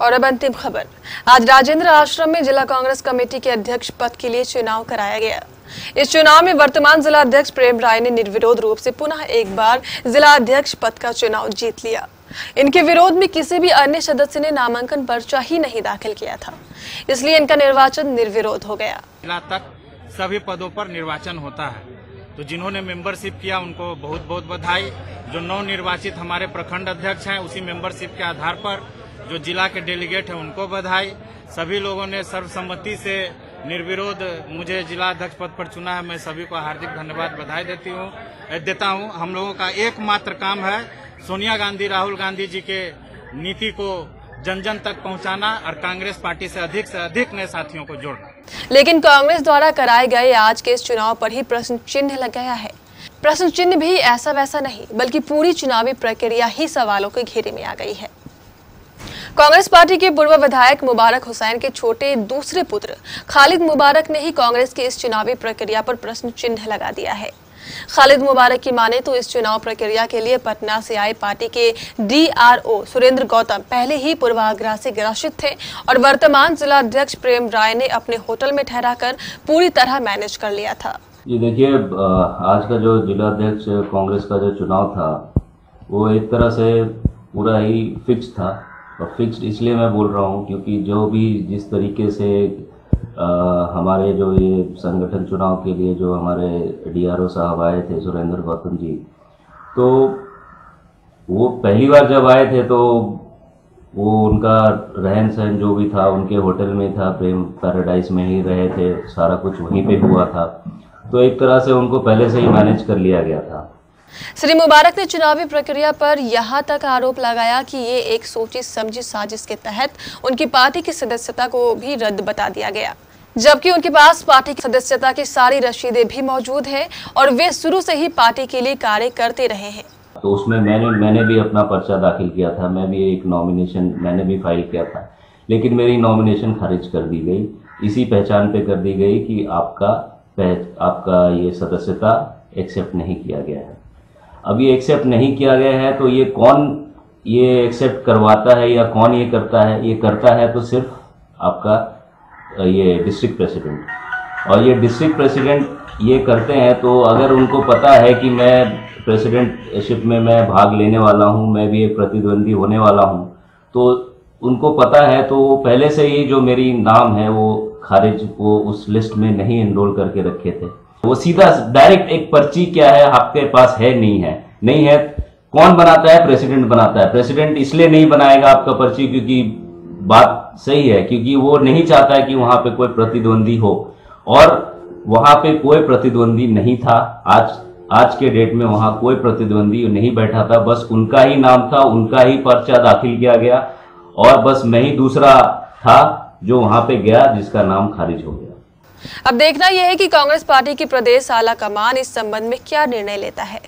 और अब अंतिम खबर। आज राजेंद्र आश्रम में जिला कांग्रेस कमेटी के अध्यक्ष पद के लिए चुनाव कराया गया। इस चुनाव में वर्तमान जिला अध्यक्ष प्रेम राय ने निर्विरोध रूप से पुनः एक बार जिला अध्यक्ष पद का चुनाव जीत लिया। इनके विरोध में किसी भी अन्य सदस्य ने नामांकन पर्चा ही नहीं दाखिल किया था, इसलिए इनका निर्वाचन निर्विरोध हो गया। जिला तक सभी पदों पर निर्वाचन होता है, तो जिन्होंने मेंबरशिप किया उनको बहुत बहुत बधाई। जो नवनिर्वाचित हमारे प्रखंड अध्यक्ष हैं, उसी मेंबरशिप के आधार पर जो जिला के डेलीगेट हैं उनको बधाई। सभी लोगों ने सर्वसम्मति से निर्विरोध मुझे जिला अध्यक्ष पद पर चुना है। मैं सभी को हार्दिक धन्यवाद बधाई देता हूं। हम लोगों का एकमात्र काम है सोनिया गांधी, राहुल गांधी जी के नीति को जन जन तक पहुंचाना और कांग्रेस पार्टी से अधिक नए साथियों को जोड़ना। लेकिन कांग्रेस द्वारा कराए गए आज के इस चुनाव पर ही प्रश्न चिन्ह लगाया है। प्रश्न चिन्ह भी ऐसा वैसा नहीं, बल्कि पूरी चुनावी प्रक्रिया ही सवालों के घेरे में आ गई है। कांग्रेस पार्टी के पूर्व विधायक मुबारक हुसैन के छोटे दूसरे पुत्र खालिद मुबारक ने ही कांग्रेस की इस चुनावी प्रक्रिया पर प्रश्न चिन्ह लगा दिया है। खालिद मुबारक की माने तो इस चुनाव प्रक्रिया के लिए पटना से आए पार्टी के DRO सुरेंद्र गौतम पहले ही पूर्वाग्रह से ग्रसित थे और वर्तमान जिला अध्यक्ष प्रेम राय ने अपने होटल में ठहराकर पूरी तरह मैनेज कर लिया था। ये देखिए, आज का जो जिला अध्यक्ष कांग्रेस का जो चुनाव था वो एक तरह से पूरा ही फिक्स था। और फिक्स्ड इसलिए मैं बोल रहा हूँ क्योंकि जो भी जिस तरीके से हमारे जो ये संगठन चुनाव के लिए जो हमारे DRO साहब आए थे सुरेंद्र गौतम जी, तो वो पहली बार जब आए थे तो वो उनका रहन सहन जो भी था उनके होटल में था, प्रेम पैराडाइज में ही रहे थे, सारा कुछ वहीं पे हुआ था। तो एक तरह से उनको पहले से ही मैनेज कर लिया गया था। श्री मुबारक ने चुनावी प्रक्रिया पर यहां तक आरोप लगाया कि ये एक सोची समझी साजिश के तहत उनकी पार्टी की सदस्यता को भी रद्द बता दिया गया, जबकि उनके पास पार्टी की सदस्यता की सारी रसीदें भी मौजूद हैं और वे शुरू से ही पार्टी के लिए कार्य करते रहे हैं। तो उसमें मैंने भी अपना पर्चा दाखिल किया था, मैं भी एक नॉमिनेशन मैंने भी फाइल किया था, लेकिन मेरी नॉमिनेशन खारिज कर दी गई। इसी पहचान पे कर दी गई कि आपका ये सदस्यता एक्सेप्ट नहीं किया गया है। अब ये एक्सेप्ट नहीं किया गया है तो ये कौन ये एक्सेप्ट करवाता है या कौन ये करता है? ये करता है तो सिर्फ आपका ये डिस्ट्रिक्ट प्रेसिडेंट। और ये डिस्ट्रिक्ट प्रेसिडेंट ये करते हैं तो अगर उनको पता है कि मैं प्रेसिडेंटशिप में मैं भाग लेने वाला हूँ, मैं भी एक प्रतिद्वंदी होने वाला हूँ, तो उनको पता है तो पहले से ही जो मेरी नाम है वो खारिज वो उस लिस्ट में नहीं एनरोल करके रखे थे। वो सीधा डायरेक्ट एक पर्ची क्या है आपके पास है नहीं है कौन बनाता है? प्रेसिडेंट बनाता है। प्रेसिडेंट इसलिए नहीं बनाएगा आपका पर्ची क्योंकि बात सही है, क्योंकि वो नहीं चाहता है कि वहां पे कोई प्रतिद्वंदी हो, और वहां पे कोई प्रतिद्वंदी नहीं था। आज के डेट में वहां कोई प्रतिद्वंदी नहीं बैठा था, बस उनका ही नाम था, उनका ही पर्चा दाखिल किया गया और बस मैं ही दूसरा था जो वहां पे गया जिसका नाम खारिज हो गया। अब देखना यह है कि कांग्रेस पार्टी की प्रदेश आला कमान इस संबंध में क्या निर्णय लेता है।